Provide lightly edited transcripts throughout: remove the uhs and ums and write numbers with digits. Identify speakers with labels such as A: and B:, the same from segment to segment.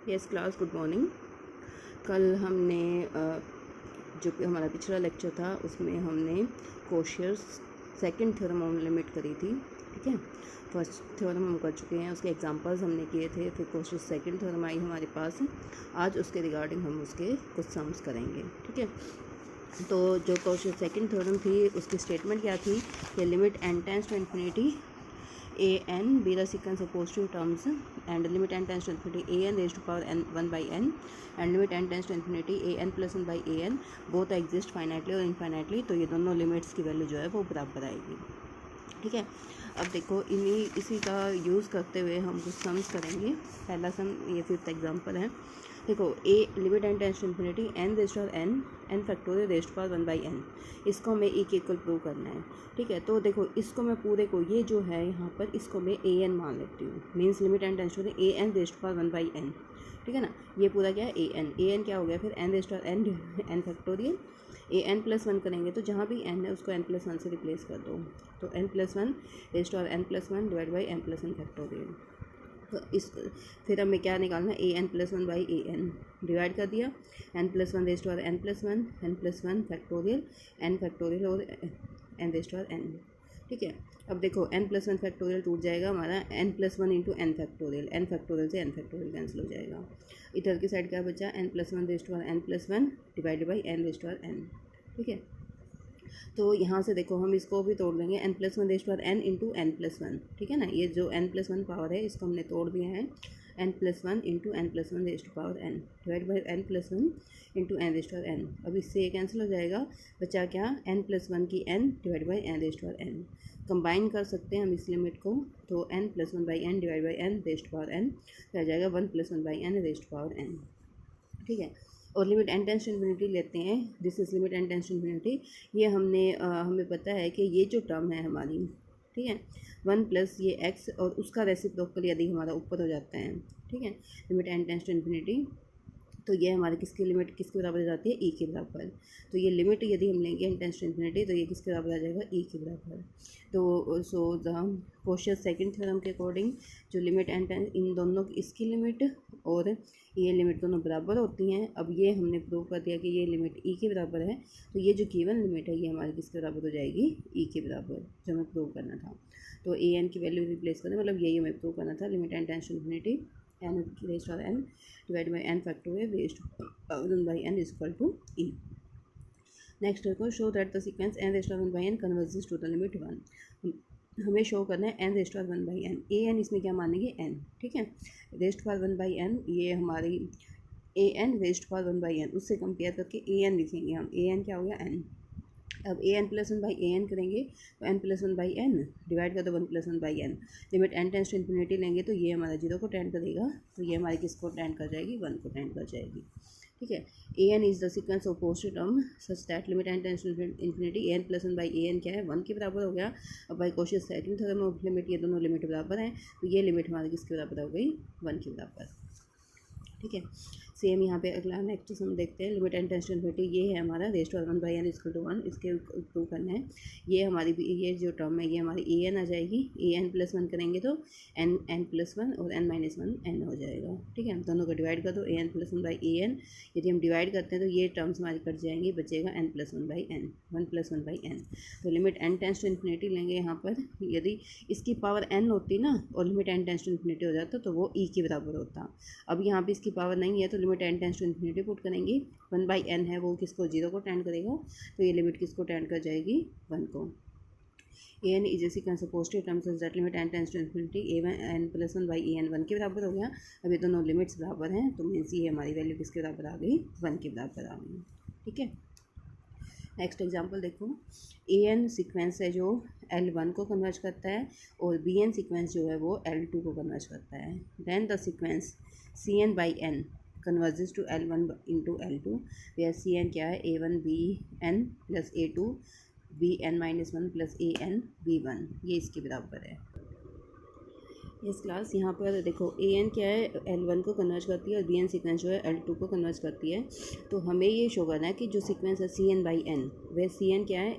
A: Yes class, good morning. कल हमने जो हमारा पिछला लेक्चर था उसमें हमने कोशियर्स सेकंड थ्योरम ऑन लिमिट करी थी। ठीक है, फर्स्ट थ्योरम हम कर चुके हैं, उसके एग्जांपल्स हमने किए थे, फिर कोशियर्स सेकंड थ्योरम आई हमारे पास। आज उसके रिगार्डिंग हम उसके कुछ सम्स करेंगे। ठीक है, तो जो कोशियर्स सेकंड थ्योरम थी उसकी स्टेटमेंट क्या थी कि limit n tends to infinity an be the sequence of positive terms and limit n tends to infinity an raised to power n 1 by n and limit n tends to infinity an plus 1 by an both exist finitely और infinitely। तो ये दोनों limits की value जो है वो बराबर आएगी। ठीक है, अब देखो इसी का यूज़ करते हुए हम कुछ सम्स करेंगे। पहला सम ये फिफ्थ एग्जांपल है। देखो a limit N tends to infinity n raised to n factorial raised to power 1 by n, इसको हमें ए के इक्वल प्रूव करना है। ठीक है, तो देखो इसको मैं पूरे को ये जो है यहाँ पर इसको मैं ए एन मान लेती हूँ, means limit N tends to a n raised to power 1 by n. ठीक है ना, ये पूरा क्या है ए एन क्या हो गया फिर n raised to n factorial a N plus 1 करेंगे तो जहाँ भी एन है उसको एन प्लस 1 से रिप्लेस कर दो, तो N plus 1 raised to N plus 1 divide by N plus 1 factorial. तो इस फिर हमें क्या निकालना है, A N plus 1 by A N divide कर दिया, N plus 1 raised to N plus 1 factorial N factorial और एन रेज़्ड टू एन। ठीक है, अब देखो एन प्लस 1 फैक्टोरियल टूट जाएगा हमारा, n plus 1 into n factorial से एन फैक्टोरियल कैंसिल हो जाएगा। इधर की साइड क्या बचा, n plus 1 raised to N plus 1 divided by n raised to N. ठीक है, तो यहाँ से देखो हम इसको भी तोड़ लेंगे, n plus 1 raised to n into n plus 1। ठीक है ना, ये जो एन प्लस 1 पावर है इसको हमने तोड़ दिया है, n plus 1 into n plus 1 raised to power n divide by N plus 1 into n raised to n. अब इससे ये कैंसिल हो जाएगा, बचा क्या, एन प्लस 1 की n divide by n raised to n. Combine कर सकते हैं हम इस लिमिट को, तो N plus 1 by N divide by n raised to power n रह जाएगा 1 plus 1 by n raised to power n. ठीक है, और limit N tends to infinity लेते हैं, this is limit N tends to infinity. ये हमें पता है कि ये जो टर्म है हमारी, ठीक है, 1 प्लस ये एक्स और उसका रेसिप्रोकल यदि हमारा ऊपर हो जाता है, ठीक है, limit N tends to infinity, तो ये हमारे किसकी लिमिट किसके बराबर हो जाती है, ई के बराबर। तो ये लिमिट यदि हम लेंगे एन टेंड्स टू इन्फिनिटी तो ये किसके बराबर आ जाएगा, ई के बराबर। तो सो द कोशियर्स सेकंड थ्योरम के अकॉर्डिंग जो लिमिट एन इन दोनों की इसकी लिमिट और ये लिमिट दोनों बराबर होती हैं। अब ये हमने प्रूव कर दिया कि ये लिमिट ई के बराबर है, तो ये जो गिवन लिमिट है ये हमारी किसके बराबर हो जाएगी, ई के बराबर, जो हमें प्रूव करना था। तो ए एन की वैल्यू रिप्लेस करें, मतलब यही हमें प्रूव करना था, limit N tends to infinity n raised to n divided by n factorial raised to 1 by n is equal to e. Next देखो, show that the sequence n raised to 1 by n converges to the limit 1। हमें show करना है n raised to 1 by n, a n इसमें क्या मानेंगे n। ठीक है, raised to 1 by n ये हमारी a n raised to 1 by n, उससे कंपेयर करके a n लिखेंगे हम, a n क्या हो गया n। अब A N plus 1 by A N करेंगे तो N plus 1 by N divide कर दो 1 plus 1 by N, limit N tends to infinity लेंगे तो ये हमारा 0 को टेंड करेगा, तो ये हमारी किसको टेंड कर जाएगी, 1 को टेंड कर जाएगी। ठीक है, ए n is the sequence of positive term such that limit N tends to infinity a N plus 1 by A n क्या है, 1 के बराबर हो गया। अब by Cauchy's second theorem of limit ये दोनों लिमिट बराबर हैं, तो ये लिमिट हमारी किसके बराबर हो गई, 1 के बराबर। ठीक है, सेम यहाँ पे अगला नेक्स्ट हम देखते हैं, limit N tends to infinity ये है हमारा raised to 1 by n equal to 1, इसके प्रूव करना है। ये हमारी ये जो टर्म है ये हमारी ए एन आ जाएगी, ए एन प्लस 1 करेंगे तो एन प्लस 1 और एन माइनस 1 एन हो जाएगा। ठीक है, दोनों को डिवाइड कर दो, a N plus 1 by A n, यदि हम डिवाइड करते हैं तो ये टर्म्स हमारी कट जाएंगी, बचेगा n plus 1 by n, 1 plus 1 by n. तो limit N tends to infinity लेंगे यहाँ पर, यदि इसकी पावर एन होती ना और limit N tends to infinity हो जाता तो वो ई के बराबर होता। अब यहाँ पे इसकी पावर नहीं है तो limit N tends to infinity put करेंगे, 1 बाई एन है वो किसको 0 को टेंड करेगा, तो ये लिमिट किसको टेंड कर जाएगी, 1 को। A n is a sequence of positive terms such that limit N tends to infinity a N plus 1 by A n 1 के बराबर हो गया। अब ये दोनों लिमिट्स बराबर हैं तो मीन्स ये हमारी वैल्यू किसके बराबर आ गई, 1 के बराबर आ गई। ठीक है, नेक्स्ट एग्जांपल देखो, ए एन सीक्वेंस है जो L1 को कन्वर्ज करता है और बी एन सीक्वेंस जो है वो L2 को कन्वर्ज करता है। Then the sequence c n by n converges to L1 into L2 where c n क्या है, A1 BN plus A2 BN minus 1 plus AN B1, ये इसके बराबर है। इस क्लास यहाँ पर देखो ए एन क्या है, L1 को कन्वर्ज करती है और बी एन सीक्वेंस जो है L2 को कन्वर्ज करती है। तो हमें ये शो करना है कि जो सीक्वेंस है सी एन बाई एन, वह सी एन क्या है,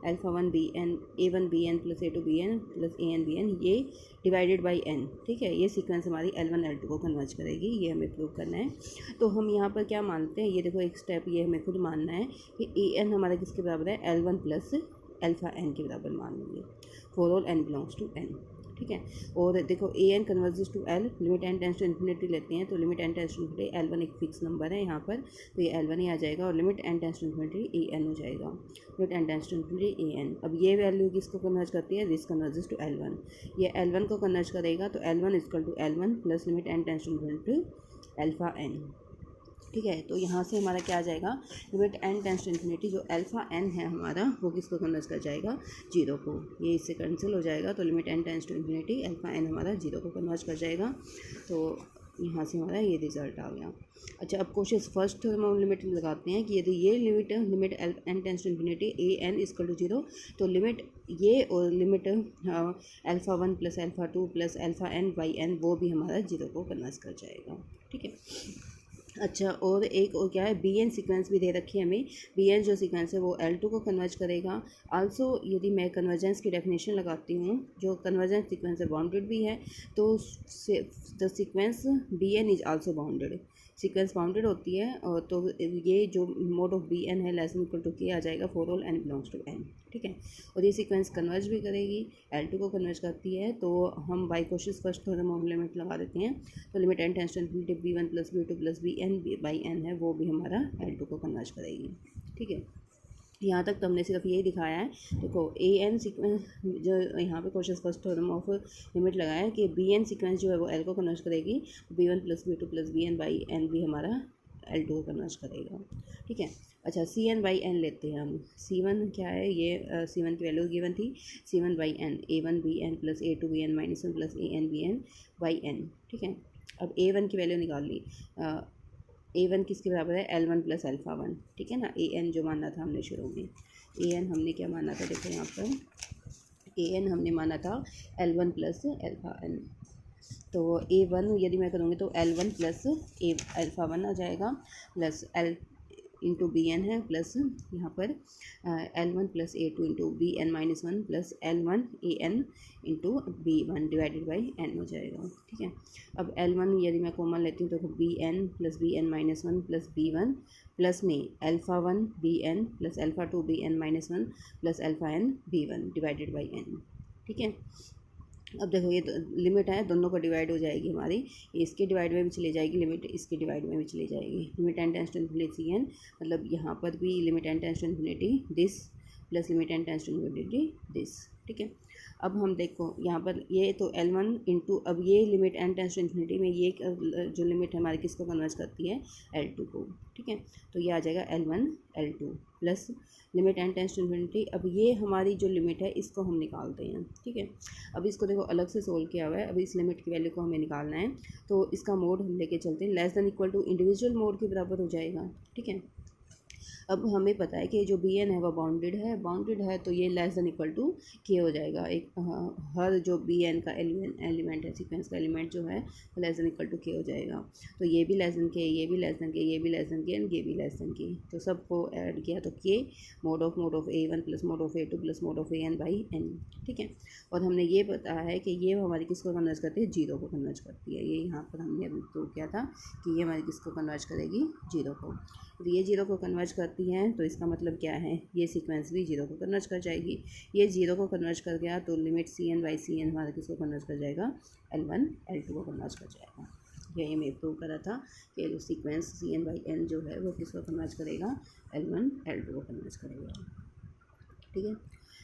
A: alpha one b n a one b n plus a two b n plus a n b n, ये डिवाइडेड बाई एन, ठीक है। ये सीक्वेंस हमारी L1 L2 को कन्वर्ज करेगी, ये हमें प्रूव करना है। तो हम यहाँ पर क्या मानते हैं, ये देखो एक स्टेप ये हमें खुद मानना है कि ए एन हमारा किसके बराबर है, L1 प्लस अल्फ़ा एन के बराबर मान लेंगे for all n belongs to N, ठीक है। और देखो a n converges to L, limit n tends to infinity लेते हैं तो limit n tends to infinity L1 एक फिक्स नंबर है यहाँ पर, तो ये L1 ही आ जाएगा और limit n tends to infinity a n हो जाएगा, limit n tends to infinity a n. अब ये वैल्यू किसको कन्वर्ज करती है, दिस कन्वर्जेस टू L1, ये L1 को कन्वर्ज करेगा तो L1 equal to L1 plus limit n tends to infinity alpha n, ठीक है। तो यहाँ से हमारा क्या आ जाएगा, limit n tends to infinity जो अल्फ़ा एन है हमारा वो किसको कन्वर्ज कर जाएगा, जीरो को, ये इससे कैंसिल हो जाएगा। तो limit n tends to infinity alpha n हमारा जीरो को कन्वर्ज कर जाएगा। तो यहाँ से हमारा ये रिजल्ट आ गया। अच्छा, अब क्वेश्चन फर्स्ट हम लिमिट लगाते हैं कि यदि ये limit n tends to infinity a n equal to zero, तो लिमिट ये और limit alpha one plus alpha two plus alpha n by n वो भी हमारा जीरो को कन्वर्ज कर जाएगा, ठीक है। अच्छा, और एक और क्या है, बी एन सीक्वेंस भी दे रखी है हमें, बी एन जो सीक्वेंस है वो L2 को कन्वर्ज करेगा। आल्सो यदि मैं कन्वर्जेंस की डेफिनेशन लगाती हूँ, जो कन्वर्जेंस सीक्वेंस है बाउंडेड भी है, तो the sequence b n is also bounded, sequence bounded होती है। और तो ये जो मोड ऑफ बी एन है less than equal to k आ जाएगा for all n belongs to N, ठीक है। और ये सीक्वेंस कन्वर्ज भी करेगी, L2 को कन्वर्ज करती है। तो हम बाई कोशिश फर्स्ट थ्योरम ऑफ लिमिट लगा देते हैं, तो limit n tends to infinity b one plus b two plus b n by n है वो भी हमारा L2 को कन्वर्ज करेगी, ठीक है। यहाँ तक तो हमने सिर्फ यही दिखाया है। देखो ए एन सीक्वेंस जो यहाँ पे question first theorem of limit लगाया है कि बी एन सीक्वेंस जो है वो एल को कन्वर्ज करेगी, b one plus b two plus b n by n भी हमारा L2 को कन्वर्ज करेगा, ठीक है। अच्छा, सी एन बाई एन लेते हैं हम। सी वन क्या है, ये सी वन की वैल्यू गिवन थी, c one by n a one b n plus a two b n minus one plus a n b n by n, ठीक है। अब ए वन की वैल्यू निकाल ली, ए वन किसके बराबर है, L1 प्लस अल्फ़ा वन, ठीक है ना। ए एन जो माना था हमने शुरू में, ए एन हमने क्या माना था, देखो यहाँ पर ए एन हमने माना था L1 प्लस अल्फ़ा एन। तो ए वन यदि मैं करूँगी तो L1 plus a alpha one आ जाएगा plus l into b n है प्लस यहाँ पर L1 plus a two into b n minus one plus L1 a n into b one divided by n हो जाएगा, ठीक है। अब L1 यदि मैं कॉमन लेती हूँ तो b n plus b n minus one plus b one plus में alpha one b n plus alpha two b n minus one plus alpha n b one divided by n, ठीक है। अब देखो ये limit है, दोनों को divide हो जाएगी हमारी, इसके डिवाइड में भी चली जाएगी लिमिट, इसके डिवाइड में भी चली जाएगी। Limit n tends to infinity c n, मतलब यहाँ पर भी limit n tends to infinity this plus limit n tends to infinity this, ठीक है। अब हम देखो यहाँ पर ये तो L1 इंटू, अब ये limit n tends to infinity में ये जो लिमिट हमारी किसको कन्वर्ज करती है, L2 को, ठीक है। तो ये आ जाएगा L1 L2 plus limit n tends to infinity. अब ये हमारी जो लिमिट है इसको हम निकालते हैं, ठीक है। अब इसको देखो अलग से सोल्व किया हुआ है, अब इस लिमिट की वैल्यू को हमें निकालना है, तो इसका मोड हम लेके चलते हैं, less than equal to individual mod के बराबर हो जाएगा, ठीक है। अब हमें पता है कि जो बी एन है वो बाउंडेड है तो ये लेस देन इक्वल टू के हो जाएगा। एक हर जो बी एन का एलिमेंट है, सीक्वेंस का एलिमेंट जो है वो लेस देन इक्वल टू के हो जाएगा। तो ये भी लेस देन के, ये भी लेस देन के, ये भी लेस देन के एंड ये भी लेस देन के, तो सबको ऐड किया तो k mod of a one plus mod of a two plus mod of a n by n, ठीक है। और हमने ये बताया है कि ये हमारी किसको कन्वर्ज करती है, जीरो को कन्वर्ज करती है। ये यहाँ पर हमने अभी प्रूव किया था कि ये हमारी किसको कन्वर्ज करेगी, जीरो को। तो ये जीरो को कन्वर्ज करती हैं तो इसका मतलब क्या है, ये सीक्वेंस भी जीरो को कन्वर्ज कर जाएगी। ये जीरो को कन्वर्ज कर गया तो limit c n by c n हमारा किसको कन्वर्ज कर जाएगा, L1 L2 को कन्वर्ज कर जाएगा। यही मैं प्रूव करा था कि जो sequence c n by n जो है वो किसको कन्वर्ज करेगा, L1 L2 को कन्वर्ज करेगा, ठीक है।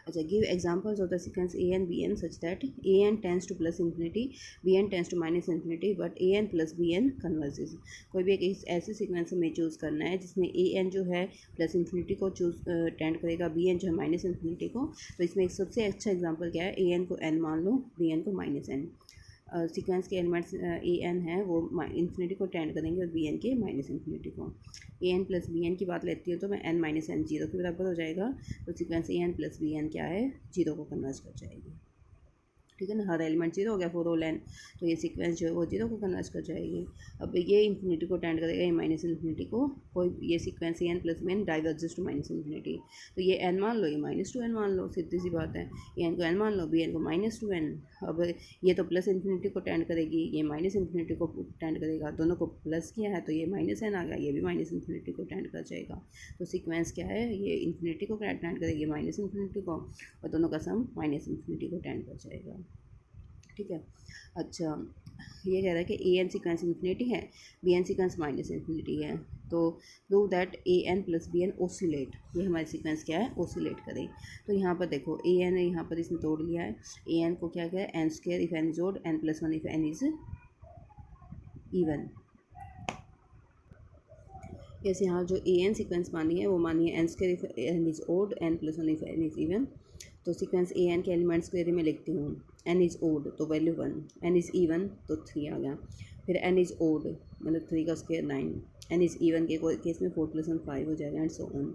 A: अच्छा, give examples of the sequence a n b n such that a n tends to plus infinity b n tends to minus infinity but a N plus b n converges. कोई भी एक ऐसे sequence हमें choose करना है जिसमें A N जो है प्लस इन्फिनिटी को टेंड करेगा, बी एन जो है माइनस इन्फिनिटी को। तो इसमें एक सबसे अच्छा एग्जाम्पल क्या है, ए एन को एन मान लो, बी एन को माइनस एन। सीक्वेंस के एलिमेंट्स ए एन है वो इन्फिनिटी को टेंड करेंगे और बी एन के माइनस इन्फिनिटी को। A N plus b N की बात लेती हूँ तो मैं एन माइनस एन जीरो के बराबर हो जाएगा, तो sequence a N plus b N क्या है, जीरो को कन्वर्ज कर जाएगी। ठीक है ना, हर एलिमेंट 0 हो गया फॉर ऑल एन, तो ये सीक्वेंस जो है वो 0 को कन्वर्ज कर जाएगी। अब ये इन्फिनिटी को टेंड करेगा, ये माइनस इन्फिनिटी को, कोई ये sequence n plus n diverges to minus infinity, तो ये एन मान लो, ये माइनस टू एन मान लो, सीधी सी बात है, ये एन को एन मान लो, बी एन को माइनस टू एन। अब ये तो प्लस इन्फिनिटी को टेंड करेगी, ये माइनस इन्फिनिटी को टेंड करेगा, दोनों को प्लस किया है तो ये माइनस एन आ गया, ये भी माइनस इन्फिनिटी को टेंड कर जाएगा। तो सीक्वेंस क्या है, ये इन्फिनिटी को टेंड करेगी माइनस इन्फिनिटी को, और दोनों का सम माइनस इन्फिनिटी को टेंड कर जाएगा। ठीक है। अच्छा, ये कह रहा है कि ए एन सीक्वेंस इन्फिनिटी है, b n sequence minus infinity है, तो prove that a N plus b n oscillate, ये हमारी सीक्वेंस क्या है, ओसिलेट करे। तो यहाँ पर देखो ए एन है, यहाँ पर इसने तोड़ लिया है, ए एन को क्या किया है, n square if n is odd, n plus one if n is even. जैसे यहाँ जो ए एन सीक्वेंस मानी है वो मानी है n square if n is odd, n plus one if n is even. तो सीक्वेंस ए एन के एलिमेंट्स को यदि मैं लिखती हूँ, एन इज़ ओड तो वैल्यू 1, एन इज़ इवन तो 3 आ गया, फिर एन इज़ ओड मतलब 3 का स्क्वायर 9, एन इज़ इवन के केस में 4 प्लस 1 5 हो जाएगा, एंड सो ऑन।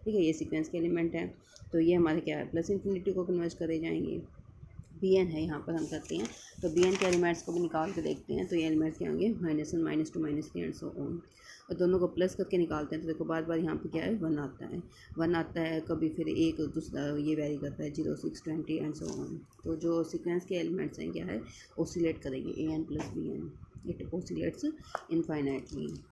A: ठीक है, ये सीक्वेंस के एलिमेंट है, तो ये हमारे क्या है, प्लस इन्फिनिटी को कन्वर्ट करे जाएंगे। बी एन है यहाँ पर हम करते हैं, तो बी एन के एलिमेंट्स को भी निकाल के देखते हैं, तो ये एलिमेंट्स क्या होंगे, -1 -2 -3 एंड सो ऑन, और दोनों को प्लस करके निकालते हैं, तो देखो बार बार यहाँ पे क्या है, 1 आता है, 1 आता है, कभी फिर एक दूसरा ये वेरी करता है 0 6 20 एंड सो ऑन। तो जो सीक्वेंस के एलिमेंट्स हैं क्या है, ओसिलेट करेंगे a N plus b n, it oscillates infinitely.